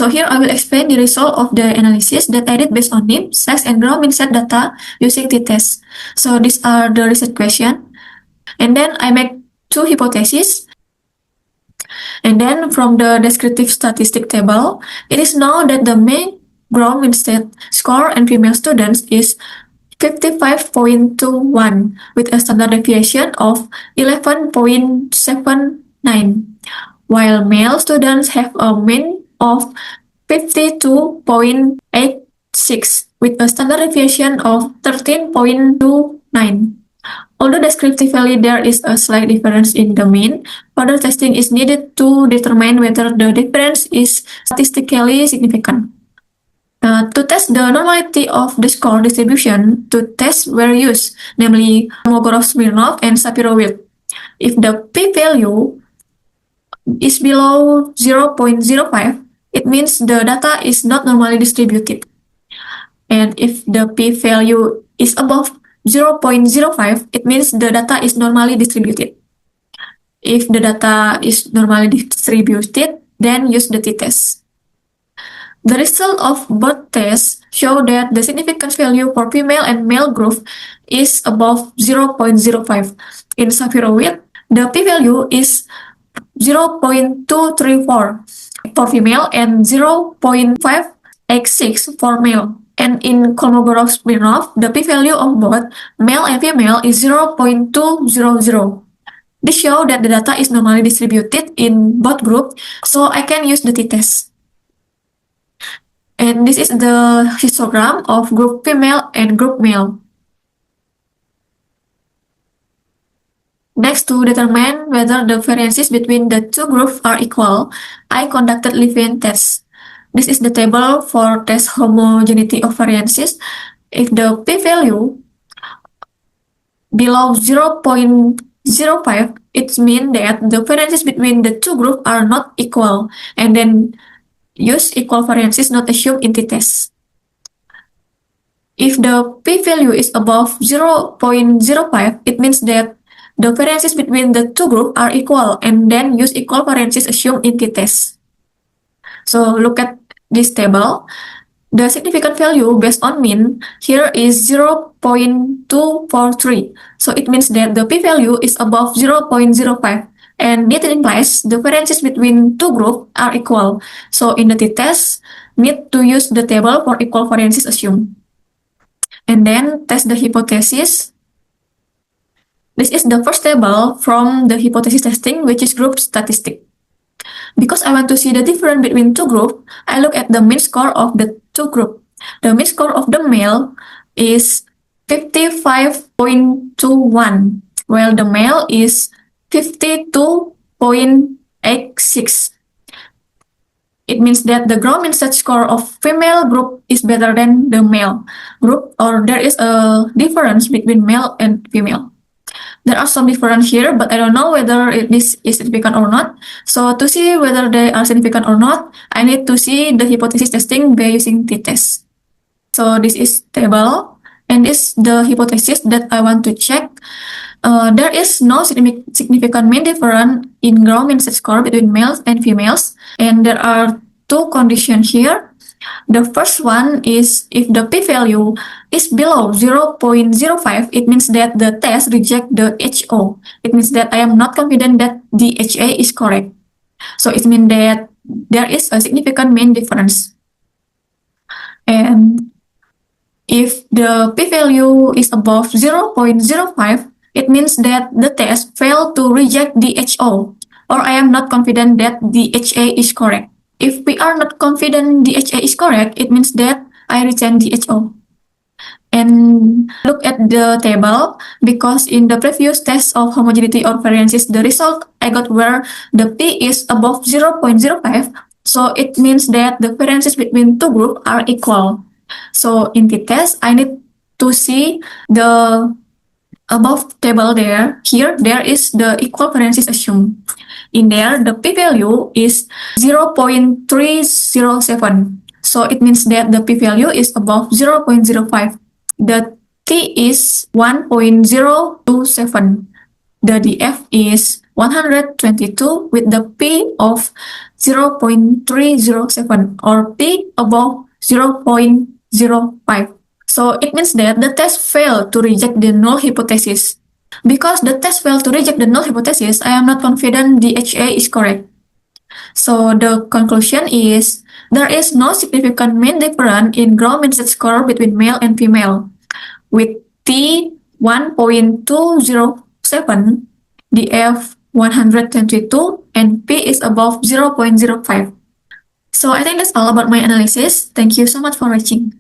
So here I will explain the result of the analysis that I did based on name, sex, and ground mean set data using t-test. So these are the research question. And then I make two hypotheses. And then from the descriptive statistic table, it is known that the main ground mean set score in female students is 55.21 with a standard deviation of 11.79, while male students have a mean of 52.86 with a standard deviation of 13.29. Although descriptively there is a slight difference in the mean, further testing is needed to determine whether the difference is statistically significant. To test the normality of the score distribution, two tests were used, namely Kolmogorov-Smirnov and Shapiro-Wilk. If the p-value is below 0.05, it means the data is not normally distributed. And if the p-value is above 0.05, it means the data is normally distributed. If the data is normally distributed, then use the t-test. The result of both tests show that the significance value for female and male group is above 0.05. In Shapiro-Wilk, the p-value is 0.234 for female and 0.586 for male. And in Kolmogorov-Smirnov, the p-value of both male and female is 0.200. This shows that the data is normally distributed in both groups, so I can use the t-test. And this is the histogram of group female and group male. Next, to determine whether the variances between the two groups are equal, I conducted Levene tests. This is the table for test homogeneity of variances. If the p-value below 0.05, it means that the variances between the two groups are not equal, and then use equal variances not assumed in t-test. If the p-value is above 0.05, it means that the variances between the two groups are equal, and then use equal variances assumed in t-test. So look at this table. The significant value based on mean here is 0.243. So it means that the p-value is above 0.05. And it implies the variances between two groups are equal. So in the t-test, need to use the table for equal variances assumed. And then test the hypothesis. This is the first table from the hypothesis testing, which is group statistic. Because I want to see the difference between two groups, I look at the mean score of the two groups. The mean score of the male is 55.21, while the male is 52.86. It means that the ground mean set score of female group is better than the male group, or there is a difference between male and female. There are some difference here, but I don't know whether this is significant or not. So to see whether they are significant or not, I need to see the hypothesis testing by using t-test. So this is table, and this is the hypothesis that I want to check. There is no significant mean difference in ground mean set score between males and females, and there are two conditions here. The first one is if the p-value is below 0.05, it means that the test reject the HO. It means that I am not confident that the HA is correct. So it means that there is a significant mean difference. And if the p-value is above 0.05, it means that the test failed to reject the HO, or I am not confident that the HA is correct. If we are not confident the HA is correct, it means that I return the HO. And look at the table, because in the previous test of homogeneity or variances, the result I got where the P is above 0.05, so it means that the variances between two groups are equal. So in the test, I need to see the above table there. Here, there is the equal variances assumed. In there, the p-value is 0.307. So it means that the p-value is above 0.05. The t is 1.027. The df is 122 with the P of 0.307 or P above 0.05. So it means that the test failed to reject the null hypothesis. Because the test failed to reject the null hypothesis, I am not confident the HA is correct. So the conclusion is there is no significant mean difference in Grommet score between male and female. With T 1.207, the F 122, and P is above 0.05. So I think that's all about my analysis. Thank you so much for watching.